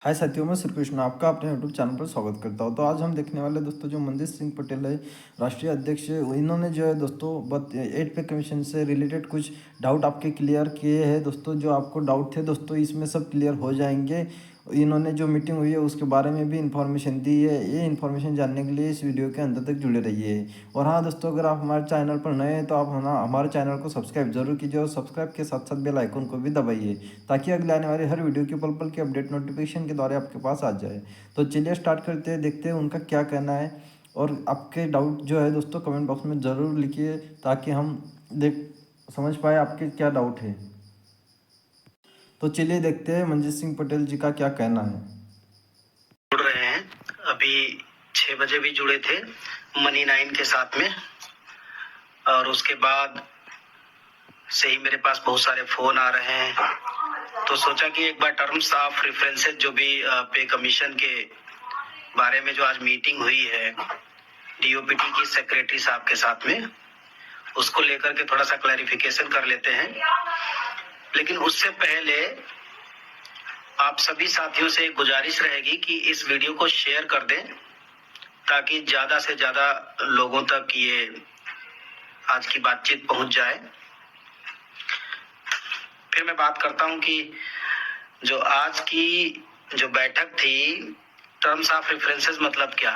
हाय साथियों, मैं श्री कृष्ण आपका अपने यूट्यूब चैनल पर स्वागत करता हूं। तो आज हम देखने वाले दोस्तों जो मनदीप सिंह पटेल है, राष्ट्रीय अध्यक्ष, इन्होंने जो है दोस्तों 8 पे कमीशन से रिलेटेड कुछ डाउट आपके क्लियर किए हैं। दोस्तों जो आपको डाउट थे दोस्तों इसमें सब क्लियर हो जाएंगे। इन्होंने जो मीटिंग हुई है उसके बारे में भी इन्फॉर्मेशन दी है। ये इन्फॉर्मेशन जानने के लिए इस वीडियो के अंत तक जुड़े रहिए। और हाँ दोस्तों, अगर आप हमारे चैनल पर नए हैं तो आप हमारे चैनल को सब्सक्राइब जरूर कीजिए और सब्सक्राइब के साथ साथ बेल आइकन को भी दबाइए ताकि अगले आने वाली हर वीडियो की पल पल की अपडेट नोटिफिकेशन के द्वारा आपके पास आ जाए। तो चलिए स्टार्ट करते हैं, देखते हैं उनका क्या कहना है। और आपके डाउट जो है दोस्तों कमेंट बॉक्स में ज़रूर लिखिए ताकि हम समझ पाए आपके क्या डाउट है। तो चलिए देखते हैं मनजीत सिंह पटेल जी का क्या कहना है। जुड़ रहे हैं, अभी 6 बजे भी जुड़े थे मनी 9 के साथ में, और उसके बाद से ही मेरे पास बहुत सारे फोन आ रहे हैं। तो सोचा कि एक बार टर्म्स ऑफ रेफरेंसेस जो भी पे कमीशन के बारे में जो आज मीटिंग हुई है डीओपीटी की सेक्रेटरी साहब के साथ में, उसको लेकर के थोड़ा सा क्लैरिफिकेशन कर लेते हैं। लेकिन उससे पहले आप सभी साथियों से एक गुजारिश रहेगी कि इस वीडियो को शेयर कर दें ताकि ज्यादा से ज्यादा लोगों तक ये आज की बातचीत पहुंच जाए। फिर मैं बात करता हूं कि जो आज की जो बैठक थी, टर्म्स ऑफ रेफरेंसेस मतलब क्या,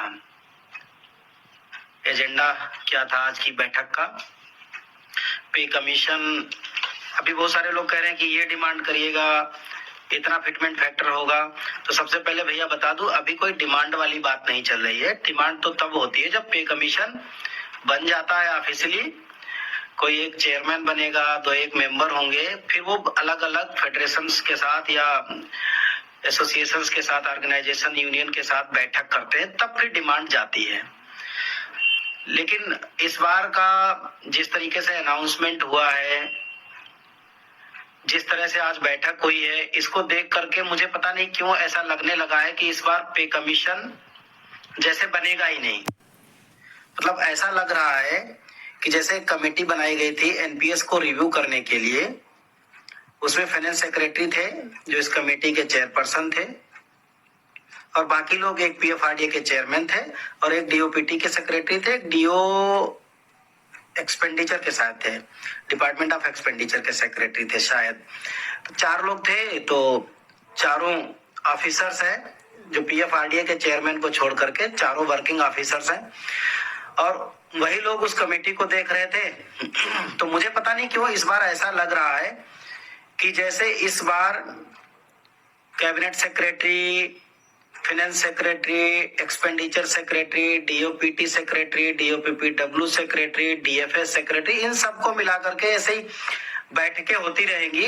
एजेंडा क्या था आज की बैठक का। पे कमीशन, अभी बहुत सारे लोग कह रहे हैं कि ये डिमांड करिएगा, इतना फिटमेंट फैक्टर होगा। तो सबसे पहले भैया बता दूं, अभी कोई डिमांड वाली बात नहीं चल रही है। डिमांड तो तब होती है जब पे कमीशन बन जाता है ऑफिशियली, कोई एक चेयरमैन बनेगा, दो एक मेंबर होंगे, फिर वो अलग अलग फेडरेशंस के साथ या एसोसिएशंस के साथ, ऑर्गेनाइजेशन यूनियन के साथ बैठक करते हैं, तब फिर डिमांड जाती है। लेकिन इस बार का जिस तरीके से अनाउंसमेंट हुआ है, जिस तरह से आज बैठक हुई है, इसको देख करके मुझे पता नहीं क्यों ऐसा लगने लगा है कि इस बार पे कमीशन जैसे बनेगा ही नहीं। मतलब ऐसा लग रहा है कि जैसे कमेटी बनाई गई थी एनपीएस को रिव्यू करने के लिए, उसमें फाइनेंस सेक्रेटरी थे जो इस कमेटी के चेयरपर्सन थे, और बाकी लोग एक पीएफआरडीए के चेयरमैन थे, और एक डीओपीटी के सेक्रेटरी थे, एक डीओ एक्सपेंडिचर के साथ थे, डिपार्टमेंट ऑफ एक्सपेंडिचर के सेक्रेटरी थे शायद। तो 4 लोग थे। तो चारों ऑफिसर्स हैं जो पीएफआरडीए के चेयरमैन को छोड़ करके चारों वर्किंग ऑफिसर्स हैं, और वही लोग उस कमेटी को देख रहे थे। तो मुझे पता नहीं क्यों इस बार ऐसा लग रहा है कि जैसे इस बार cabinet secretary, finance secretary, expenditure secretary, DOPT secretary, DOPPW secretary, DFS secretary, इन सबको मिलाकर के ऐसे ही बैठकें होती रहेंगी।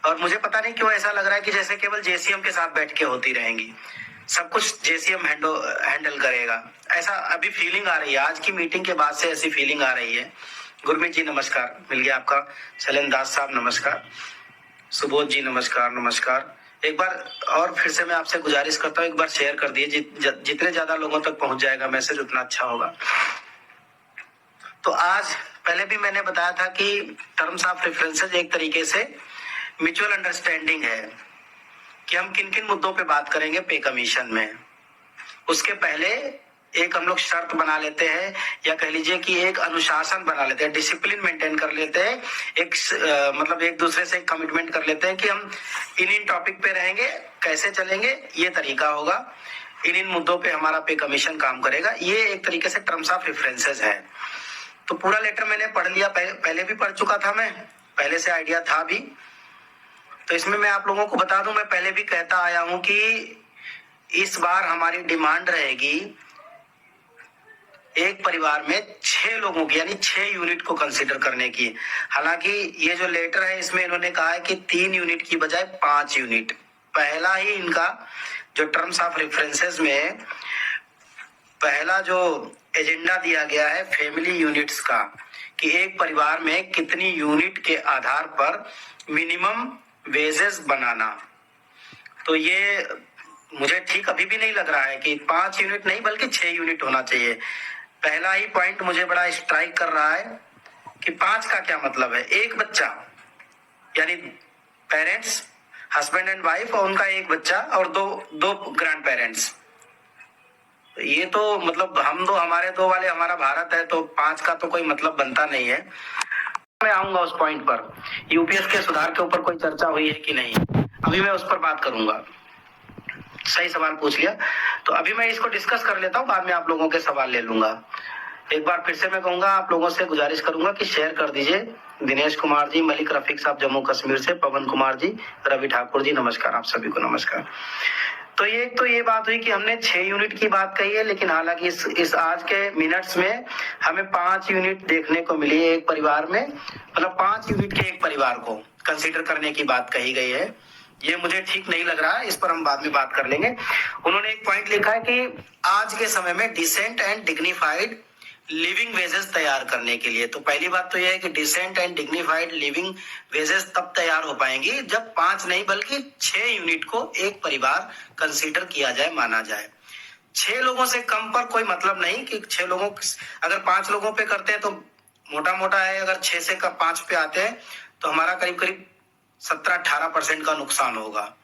और मुझे पता नहीं क्यों ऐसा लग रहा है कि जैसे केवल जेसीएम के साथ बैठकें होती रहेंगी, सब कुछ जेसीएम हैंडल करेगा, ऐसा अभी फीलिंग आ रही है। आज की मीटिंग के बाद से ऐसी फीलिंग आ रही है। गुरमीत जी नमस्कार, मिल गया आपका। शैलेंद्र दास साहब नमस्कार, सुबोध जी नमस्कार। नमस्कार। एक बार और फिर से मैं आपसे गुजारिश करता हूँ, एक बार शेयर कर दिए, जितने ज्यादा लोगों तक पहुंच जाएगा मैसेज उतना अच्छा होगा। तो आज पहले भी मैंने बताया था कि टर्म्स ऑफ रेफरेंसेस एक तरीके से म्यूचुअल अंडरस्टैंडिंग है कि हम किन किन मुद्दों पे बात करेंगे पे कमीशन में। उसके पहले एक हम लोग शर्त बना लेते हैं, या कह लीजिए कि एक अनुशासन बना लेते हैं, डिसिप्लिन मेंटेन कर लेते हैं, मतलब एक दूसरे से कमिटमेंट कर लेते हैं कि हम इन टॉपिक पे रहेंगे, कैसे चलेंगे, ये तरीका होगा, इन मुद्दों पे हमारा पे कमीशन काम करेगा। ये एक तरीके से टर्म्स ऑफ रेफरेंसेस है। तो पूरा लेटर मैंने पढ़ लिया, पहले भी पढ़ चुका था, मैं पहले से आइडिया था भी। तो इसमें मैं आप लोगों को बता दूं, मैं पहले भी कहता आया हूं कि इस बार हमारी डिमांड रहेगी एक परिवार में 6 लोगों की, यानी 6 यूनिट को कंसीडर करने की। हालांकि ये जो लेटर है इसमें इन्होंने कहा है कि 3 यूनिट की बजाय 5 यूनिट। पहला ही इनका जो टर्म्स ऑफ रेफरेंसेस में पहला जो एजेंडा दिया गया है फैमिली यूनिट्स का, कि एक परिवार में कितनी यूनिट के आधार पर मिनिमम वेजेस बनाना। तो ये मुझे ठीक अभी भी नहीं लग रहा है कि 5 यूनिट नहीं बल्कि 6 यूनिट होना चाहिए। पहला ही पॉइंट मुझे बड़ा स्ट्राइक कर रहा है कि 5 का क्या मतलब है। एक बच्चा यानी पेरेंट्स हस्बैंड एंड वाइफ और उनका एक बच्चा और दो ग्रैंड पेरेंट्स। ये तो मतलब हम दो, हमारे दो वाले हमारा भारत है, तो 5 का तो कोई मतलब बनता नहीं है। मैं आऊंगा उस पॉइंट पर, यूपीएस के सुधार के ऊपर कोई चर्चा हुई है कि नहीं, अभी मैं उस पर बात करूंगा। सही सवाल पूछ लिया, तो अभी मैं इसको डिस्कस कर लेता हूँ, बाद में आप लोगों के सवाल ले लूंगा। एक बार फिर से मैं कहूंगा, आप लोगों से गुजारिश करूंगा कि शेयर कर दीजिए। दिनेश कुमार जी, मलिक रफीक साहब जम्मू कश्मीर से, पवन कुमार जी, रवि ठाकुर जी, नमस्कार, आप सभी को नमस्कार। तो ये बात हुई कि हमने 6 यूनिट की बात कही है, लेकिन हालांकि इस आज के मिनट्स में हमें 5 यूनिट देखने को मिली है एक परिवार में, मतलब 5 यूनिट के एक परिवार को कंसीडर करने की बात कही गई है। ये मुझे ठीक नहीं लग रहा है, इस पर हम बाद में बात कर लेंगे। उन्होंने एक पॉइंट लिखा है कि आज के समय में decent and dignified living wages तैयार करने के लिए, तो पहली बात तो यह है कि decent and dignified living wages तब तैयार हो पाएंगी जब 5 नहीं बल्कि 6 यूनिट को एक परिवार कंसीडर किया जाए, माना जाए। 6 लोगों से कम पर कोई मतलब नहीं कि 6 लोगों, अगर 5 लोगों पे करते हैं तो मोटा मोटा है, अगर 6 से 5 पे आते हैं तो हमारा करीब करीब 17-18% का नुकसान होगा।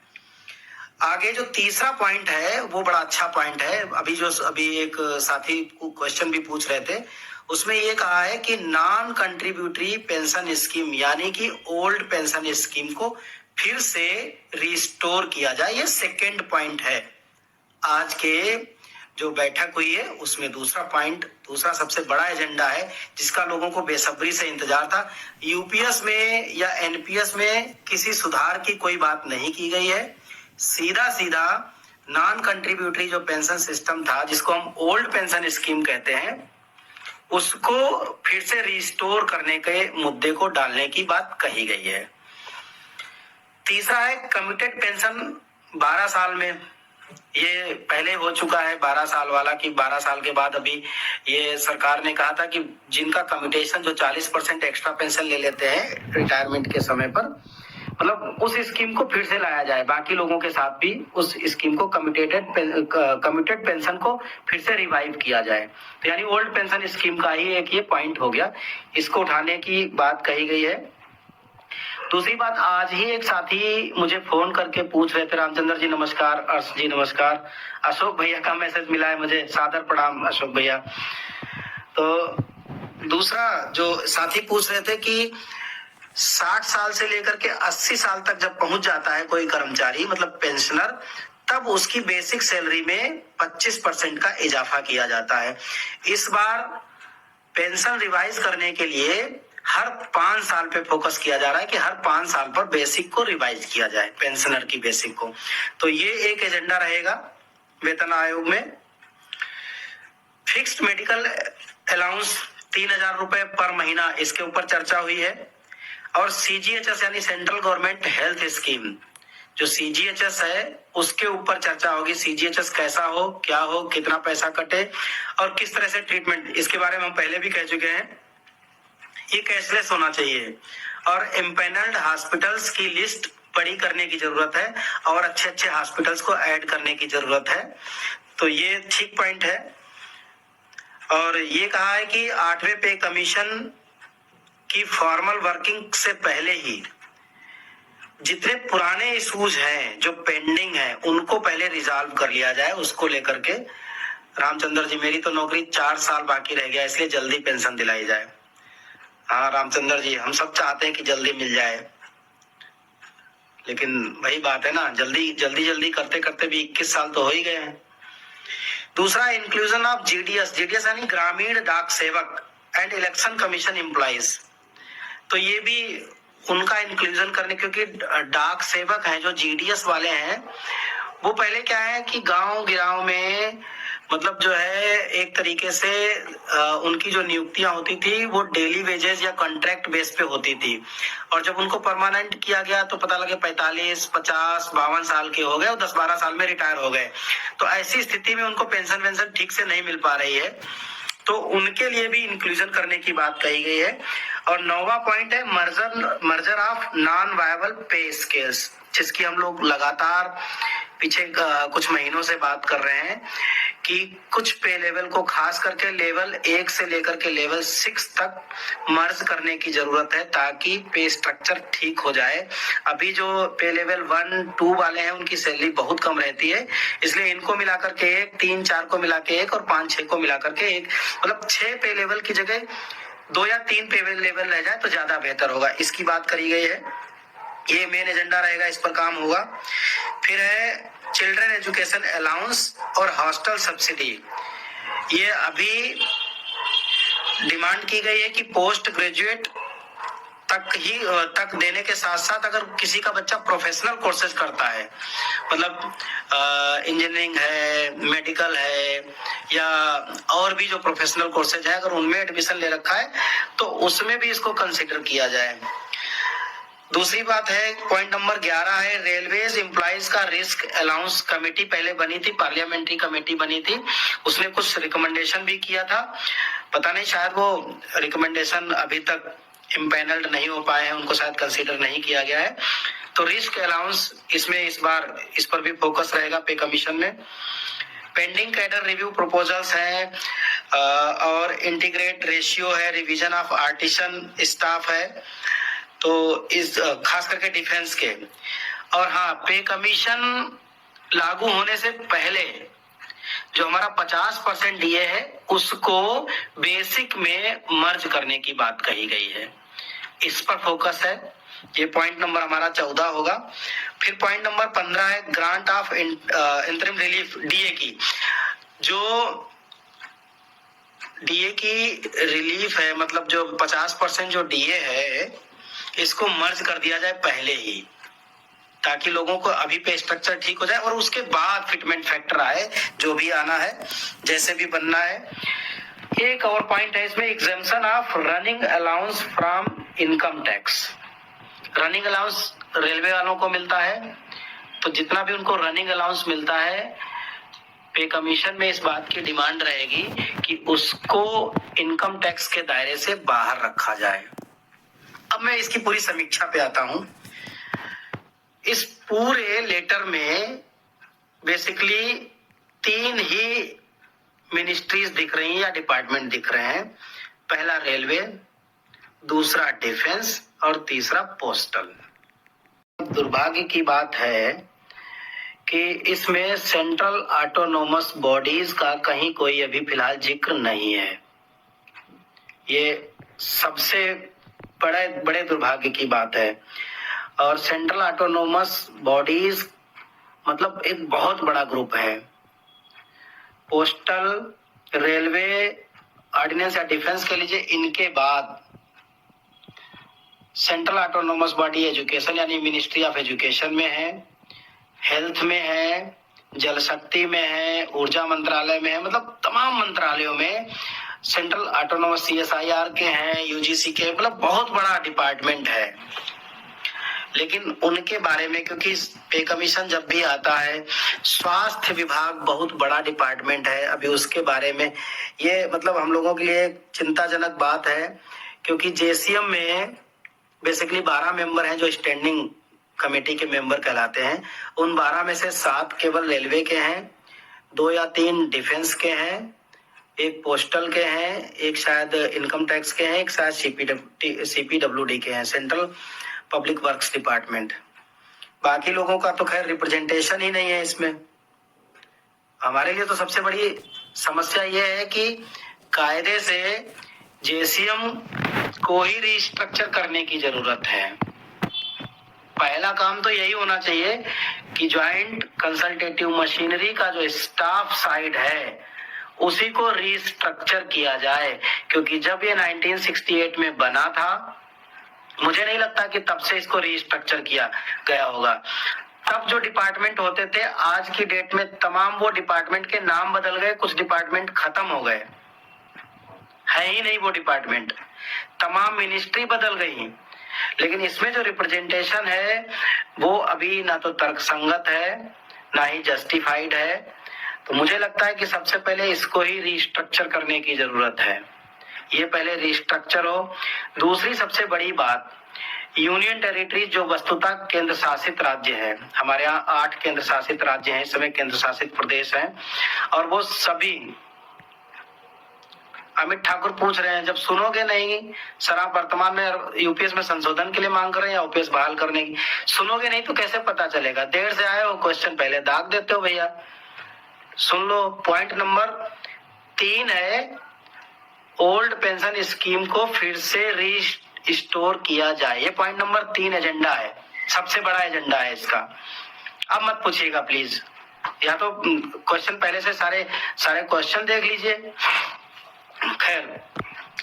आगे जो तीसरा पॉइंट है वो बड़ा अच्छा पॉइंट है। अभी एक साथी क्वेश्चन भी पूछ रहे थे, उसमें ये कहा है कि नॉन कंट्रीब्यूटरी पेंशन स्कीम यानी कि ओल्ड पेंशन स्कीम को फिर से रिस्टोर किया जाए। ये सेकेंड पॉइंट है आज के जो बैठक हुई है उसमें। दूसरा सबसे बड़ा एजेंडा है जिसका लोगों को बेसब्री से इंतजार था। यूपीएस में या एनपीएस में किसी सुधार की कोई बात नहीं की गई है, सीधा नॉन कंट्रीब्यूटरी जो पेंशन सिस्टम था, जिसको हम ओल्ड पेंशन स्कीम कहते हैं, उसको फिर से रिस्टोर करने के मुद्दे को डालने की बात कही गई है। तीसरा है कमिटेड पेंशन 12 साल में, ये पहले हो चुका है 12 साल वाला, कि 12 साल के बाद अभी ये सरकार ने कहा था कि जिनका कमिटेशन जो 40% एक्स्ट्रा पेंशन ले लेते हैं रिटायरमेंट के समय पर, मतलब उस स्कीम को फिर से लाया जाए, बाकी लोगों के साथ भी उस स्कीम को कमिटेड पेंशन को फिर से रिवाइव किया जाए। तो यानी ओल्ड पेंशन स्कीम का ही एक ये पॉइंट हो गया, इसको उठाने की बात कही गई है। दूसरी बात, आज ही एक साथी मुझे फोन करके पूछ रहे थे, रामचंद्र जी नमस्कार, अर्श जी नमस्कार, अशोक भैया का मैसेज मिला है मुझे, सादर प्रणाम अशोक भैया। तो दूसरा जो साथी पूछ रहे थे कि 60 साल से लेकर के 80 साल तक जब पहुंच जाता है कोई कर्मचारी, मतलब पेंशनर, तब उसकी बेसिक सैलरी में 25% का इजाफा किया जाता है। इस बार पेंशन रिवाइज करने के लिए हर 5 साल पे फोकस किया जा रहा है कि हर 5 साल पर बेसिक को रिवाइज किया जाए, पेंशनर की बेसिक को। तो ये एक एजेंडा रहेगा वेतन आयोग में। फिक्स्ड मेडिकल अलाउंस 3000 रुपए पर महीना, इसके ऊपर चर्चा हुई है। और सीजीएचएस यानी सेंट्रल गवर्नमेंट हेल्थ स्कीम, जो सीजीएचएस है उसके ऊपर चर्चा होगी। सीजीएचएस कैसा हो, क्या हो, कितना पैसा कटे और किस तरह से ट्रीटमेंट, इसके बारे में हम पहले भी कह चुके हैं। ये कैशलेस होना चाहिए और एम्पैनल्ड हॉस्पिटल्स की लिस्ट बड़ी करने की जरूरत है और अच्छे हॉस्पिटल्स को ऐड करने की जरूरत है। तो ये ठीक पॉइंट है। और ये कहा है कि 8वें पे कमीशन की फॉर्मल वर्किंग से पहले ही जितने पुराने इश्यूज हैं जो पेंडिंग हैं उनको पहले रिजॉल्व कर लिया जाए। उसको लेकर के रामचंद्र जी, मेरी तो नौकरी 4 साल बाकी रह गया, इसलिए जल्दी पेंशन दिलाई जाए। हाँ रामचंद्र जी, हम सब चाहते हैं कि जल्दी मिल जाए, लेकिन वही बात है ना, जल्दी करते करते भी 21 साल तो हो ही गए हैं। दूसरा, इंक्लूजन ऑफ जीडीएस यानी ग्रामीण डाक सेवक एंड इलेक्शन कमीशन एम्प्लॉइज, तो ये भी उनका इंक्लूजन करने, क्योंकि डाक सेवक हैं जो जीडीएस वाले हैं, वो पहले क्या है कि गांव गिराव में मतलब जो है एक तरीके से उनकी जो नियुक्तियां होती थी वो डेली वेजेस या कॉन्ट्रैक्ट बेस पे होती थी, और जब उनको परमानेंट किया गया तो पता लगे 45, 50, 52 साल के हो गए और 10-12 साल में रिटायर हो गए। तो ऐसी स्थिति में उनको पेंशन ठीक से नहीं मिल पा रही है, तो उनके लिए भी इंक्लूजन करने की बात कही गई है। और 9वां पॉइंट है मर्जर ऑफ नॉन वायबल पे स्केल्स, जिसकी हम लोग लगातार पीछे कुछ महीनों से बात कर रहे हैं कि कुछ पे लेवल को खास करके लेवल 1 से लेकर के लेवल 6 तक मर्ज करने की जरूरत है ताकि पे स्ट्रक्चर ठीक हो जाए। अभी जो पे लेवल 1, 2 वाले हैं उनकी सैलरी बहुत कम रहती है, इसलिए इनको मिलाकर के 1, 3, 4 को मिला के 1 और 5, 6 को मिलाकर के 1, मतलब 6 पे लेवल की जगह 2 या 3 पे लेवल रह जाए तो ज्यादा बेहतर होगा, इसकी बात करी गई है। ये मेन एजेंडा रहेगा, इस पर काम होगा। फिर है चिल्ड्रन एजुकेशन अलाउंस और हॉस्टल सब्सिडी। ये अभी डिमांड की गई है कि पोस्ट ग्रेजुएट तक देने के साथ साथ अगर किसी का बच्चा प्रोफेशनल कोर्सेज करता है, मतलब इंजीनियरिंग है, मेडिकल है या और भी जो प्रोफेशनल कोर्सेज है, अगर उनमें एडमिशन ले रखा है तो उसमें भी इसको कंसिडर किया जाए। दूसरी बात है, पॉइंट नंबर 11 है रेलवेज एम्प्लॉइज का रिस्क अलाउंस कमेटी पहले बनी थी, पार्लियामेंट्री कमेटी बनी थी, उसने कुछ रिकमेंडेशन भी किया था। पता नहीं शायद वो रिकमेंडेशन अभी तक इम्पैनल्ड नहीं हो पाए हैं, उनको शायद कंसीडर नहीं किया गया है। तो रिस्क अलाउंस इसमें इस बार इस पर भी फोकस रहेगा पे कमीशन में। पेंडिंग कैडर रिव्यू प्रपोजल्स हैं और इंटीग्रेट रेशियो है, रिवीजन ऑफ आर्टिसन स्टाफ है, तो इस खास करके डिफेंस के। और हाँ, पे कमीशन लागू होने से पहले जो हमारा 50% डीए है उसको बेसिक में मर्ज करने की बात कही गई है, इस पर फोकस है। ये पॉइंट नंबर हमारा 14 होगा। फिर पॉइंट नंबर 15 है grant of interim relief, DA की। जो डीए की रिलीफ है, मतलब जो 50% जो डीए है इसको मर्ज कर दिया जाए पहले ही, ताकि लोगों को अभी पे स्ट्रक्चर ठीक हो जाए और उसके बाद फिटमेंट फैक्टर आए, जो भी आना है, जैसे भी बनना है। एक और पॉइंट है इसमें, exemption of running allowance from income tax. Running allowance railway वालों को मिलता है, तो जितना भी उनको रनिंग अलाउंस मिलता है, पे कमीशन में इस बात की डिमांड रहेगी कि उसको इनकम टैक्स के दायरे से बाहर रखा जाए। अब मैं इसकी पूरी समीक्षा पे आता हूं। इस पूरे लेटर में बेसिकली 3 ही मिनिस्ट्रीज दिख रही हैं या डिपार्टमेंट दिख रहे हैं। पहला रेलवे, दूसरा डिफेंस और तीसरा पोस्टल। दुर्भाग्य की बात है कि इसमें सेंट्रल ऑटोनोमस बॉडीज का कहीं कोई अभी फिलहाल जिक्र नहीं है। ये सबसे बड़े दुर्भाग्य की बात है। और सेंट्रल ऑटोनोमस बॉडीज मतलब एक बहुत बड़ा ग्रुप है। पोस्टल, रेलवे, ऑर्डिनेंस या डिफेंस के लीजिए, इनके बाद सेंट्रल ऑटोनोमस बॉडी एजुकेशन यानी मिनिस्ट्री ऑफ एजुकेशन में है, हेल्थ में है, जल शक्ति में है, ऊर्जा मंत्रालय में है, मतलब तमाम मंत्रालयों में सेंट्रल ऑटोनोमस CSIR के हैं, यूजीसी के, मतलब बहुत बड़ा डिपार्टमेंट है। लेकिन उनके बारे में, क्योंकि पे कमीशन जब भी आता है, स्वास्थ्य विभाग बहुत बड़ा डिपार्टमेंट है, अभी उसके बारे में ये मतलब हम लोगों के लिए चिंताजनक बात है, क्योंकि JCM में बेसिकली 12 मेंबर हैं जो स्टैंडिंग कमेटी के मेंबर कहलाते हैं। उन 12 में से 7 केवल रेलवे के हैं, 2 या 3 डिफेंस के हैं, एक पोस्टल के हैं, एक शायद इनकम टैक्स के हैं, एक शायद CPWD के हैं, सेंट्रल पब्लिक वर्क्स डिपार्टमेंट। बाकी लोगों का तो खैर रिप्रेजेंटेशन ही नहीं है इसमें। हमारे लिए तो सबसे बड़ी समस्या ये है कि कायदे से JCM को ही रिस्ट्रक्चर करने की जरूरत है। पहला काम तो यही होना चाहिए कि ज्वाइंट कंसल्टेटिव मशीनरी का जो स्टाफ साइड है उसी को रिस्ट्रक्चर किया जाए, क्योंकि जब ये 1968 में बना था, मुझे नहीं लगता कि तब से इसको रिस्ट्रक्चर किया गया होगा। तब जो डिपार्टमेंट होते थे, आज की डेट में तमाम वो डिपार्टमेंट के नाम बदल गए, कुछ डिपार्टमेंट खत्म हो गए, है ही नहीं वो डिपार्टमेंट, तमाम मिनिस्ट्री बदल गई। लेकिन इसमें जो रिप्रेजेंटेशन है वो अभी ना तो तर्कसंगत है ना ही जस्टिफाइड है। तो मुझे लगता है कि सबसे पहले इसको ही रिस्ट्रक्चर करने की जरूरत है, ये पहले रिस्ट्रक्चर हो। दूसरी सबसे बड़ी बात, यूनियन टेरिटरी जो वस्तुतः केंद्र शासित राज्य है, हमारे यहाँ 8 केंद्र शासित राज्य हैं, इस समय केंद्र शासित प्रदेश हैं, और वो सभी, अमित ठाकुर पूछ रहे हैं जब सुनोगे नहीं, सर आप वर्तमान में यूपीएस में संशोधन के लिए मांग कर रहे हैं या ओपीएस बहाल करने की, सुनोगे नहीं तो कैसे पता चलेगा? देर से आए हो, क्वेश्चन पहले दाग देते हो भैया। सुन लो, पॉइंट नंबर 3 है ओल्ड पेंशन स्कीम को फिर से रिस्टोर किया जाए। ये पॉइंट नंबर 3 एजेंडा है, सबसे बड़ा एजेंडा है इसका। अब मत पूछिएगा प्लीज, या तो क्वेश्चन पहले से सारे क्वेश्चन देख लीजिए। खैर,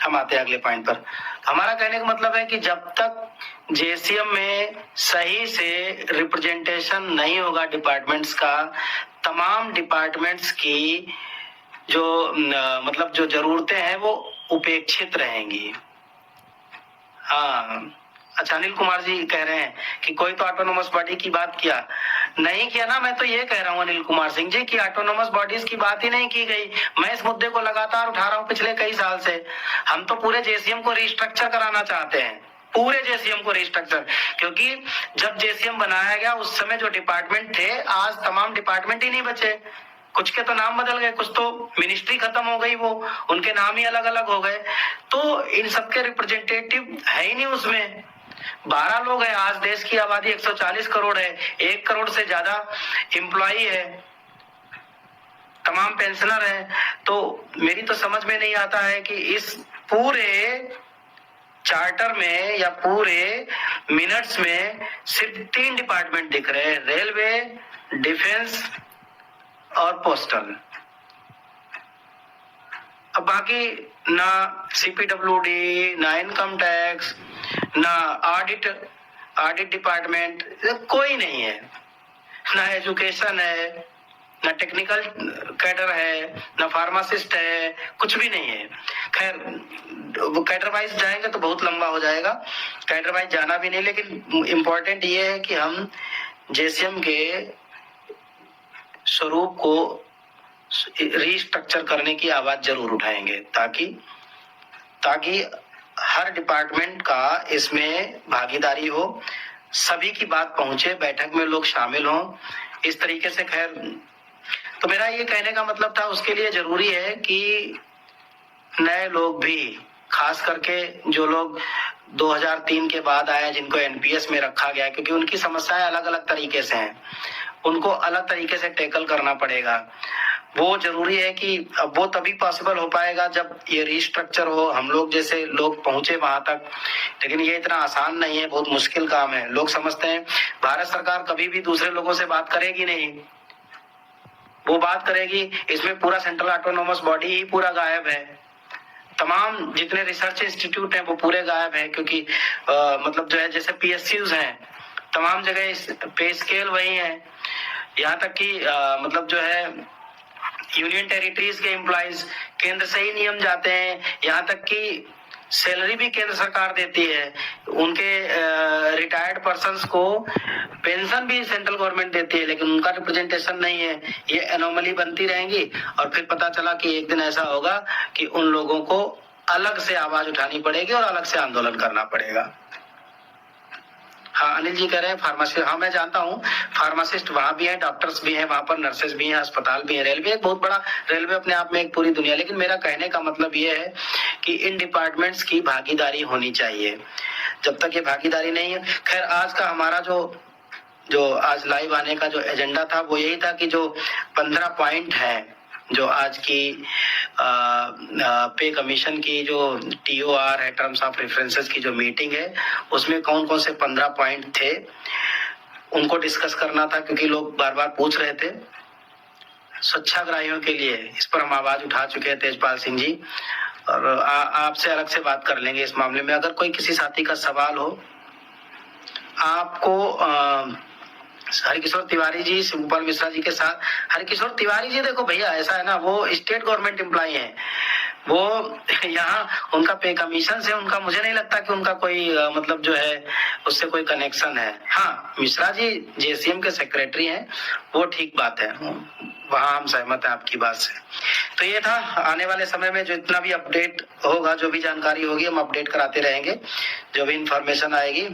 हम आते हैं अगले पॉइंट पर। हमारा कहने का मतलब है कि जब तक जेसीएम में सही से रिप्रेजेंटेशन नहीं होगा डिपार्टमेंट्स का, तमाम डिपार्टमेंट्स की जो मतलब जो जरूरतें हैं वो उपेक्षित रहेंगी। हाँ, अच्छा, अनिल कुमार जी कह रहे हैं कि कोई तो ऑटोनोमस बॉडी की बात किया, नहीं किया ना। मैं तो ये कह रहा हूँ अनिल कुमार सिंह जी कि ऑटोनोमस बॉडीज की बात ही नहीं की गई। मैं इस मुद्दे को लगातार उठा रहा हूँ पिछले कई साल से। हम तो पूरे जेसीएम को रिस्ट्रक्चर कराना चाहते हैं, पूरे जेसीएम को रिस्ट्रक्चर, क्योंकि जब जेसीएम बनाया गया उस समय जो डिपार्टमेंट थे, आज तमाम डिपार्टमेंट ही नहीं बचे। कुछ के तो नाम बदल गए, कुछ तो मिनिस्ट्री खत्म हो गई, वो उनके नाम ही अलग अलग हो गए। तो इन सबके रिप्रेजेंटेटिव है ही नहीं उसमें। 12 लोग हैं, आज देश की आबादी 140 करोड़ है, 1 करोड़ से ज्यादा एम्प्लॉई है, तमाम पेंशनर है। तो मेरी तो समझ में नहीं आता है कि इस पूरे चार्टर में या पूरे मिनट्स में सिर्फ 3 डिपार्टमेंट दिख रहे हैं, रेलवे, डिफेंस और पोस्टल। अब बाकी ना सीपीडब्ल्यूडी, ना इनकम टैक्स, ना ऑडिट डिपार्टमेंट, कोई नहीं है। ना एजुकेशन है, ना टेक्निकल कैडर है, ना फार्मासिस्ट है, कुछ भी नहीं है। खैर, वो कैडर वाइज जाएंगे तो बहुत लंबा हो जाएगा, कैडर वाइज जाना भी नहीं। लेकिन इम्पोर्टेंट ये है कि हम जेसीएम के स्वरूप को रिस्ट्रक्चर करने की आवाज जरूर उठाएंगे, ताकि हर डिपार्टमेंट का इसमें भागीदारी हो, सभी की बात पहुंचे, बैठक में लोग शामिल हों, इस तरीके से। खैर, तो मेरा ये कहने का मतलब था, उसके लिए जरूरी है कि नए लोग भी, खास करके जो लोग 2003 के बाद आए, जिनको एनपीएस में रखा गया, क्योंकि उनकी समस्याएं अलग अलग तरीके से हैं, उनको अलग तरीके से टैकल करना पड़ेगा। वो जरूरी है कि अब वो तभी पॉसिबल हो पाएगा जब ये रिस्ट्रक्चर हो, हम लोग जैसे लोग पहुंचे वहां तक। लेकिन ये इतना आसान नहीं है, बहुत मुश्किल काम है। लोग समझते हैं भारत सरकार कभी भी दूसरे लोगों से बात करेगी नहीं, वो बात करेगी, इसमें पूरा सेंट्रल ऑटोनोमस बॉडी ही पूरा गायब है, तमाम जितने रिसर्च इंस्टीट्यूट हैं वो पूरे गायब हैं, क्योंकि मतलब जो है जैसे पीएसयूज हैं, तमाम जगह पे स्केल वही है। यहाँ तक कि मतलब जो है यूनियन टेरिटरीज के एम्प्लॉइज केंद्र से ही नियम जाते हैं, यहाँ तक कि सैलरी भी केंद्र सरकार देती है, उनके रिटायर्ड पर्सन्स को पेंशन भी सेंट्रल गवर्नमेंट देती है, लेकिन उनका रिप्रेजेंटेशन नहीं है। ये एनोमली बनती रहेंगी और फिर पता चला कि एक दिन ऐसा होगा कि उन लोगों को अलग से आवाज उठानी पड़ेगी और अलग से आंदोलन करना पड़ेगा। हाँ, अनिल जी कह रहे हैं फार्मासिस्ट, हाँ मैं जानता हूँ, फार्मासिस्ट वहां भी है, डॉक्टर्स भी हैं वहां पर, नर्सेज भी हैं, अस्पताल भी है, रेलवे एक बहुत बड़ा, रेलवे अपने आप में एक पूरी दुनिया। लेकिन मेरा कहने का मतलब ये है कि इन डिपार्टमेंट्स की भागीदारी होनी चाहिए। जब तक ये भागीदारी नहीं है, खैर आज का हमारा जो आज लाइव आने का जो एजेंडा था वो यही था कि जो 15 पॉइंट है, जो आज की पे कमीशन की जो टीओआर है, टर्म्स ऑफ रेफरेंसेस की जो मीटिंग है, उसमें कौन कौन से 15 पॉइंट थे उनको डिस्कस करना था, क्योंकि लोग बार बार पूछ रहे थे। स्वच्छाग्रहियों के लिए इस पर हम आवाज उठा चुके हैं, तेजपाल सिंह जी, और आपसे अलग से बात कर लेंगे इस मामले में। अगर कोई किसी साथी का सवाल हो, आपको हरिकिशोर तिवारी जी, शिवपाल मिश्रा जी के साथ, हरिकिशोर तिवारी जी देखो भैया, ऐसा है ना, वो स्टेट गवर्नमेंट एम्प्लॉई हैं, वो यहाँ उनका पे कमीशन से उनका, मुझे नहीं लगता कि उनका कोई मतलब जो है उससे कोई कनेक्शन है। हाँ, मिश्रा जी जेसीएम के सेक्रेटरी हैं, वो ठीक बात है, वहाँ हम सहमत हैं आपकी बात से। तो ये था, आने वाले समय में जितना भी अपडेट होगा, जो भी जानकारी होगी, हम अपडेट कराते रहेंगे, जो भी इंफॉर्मेशन आएगी।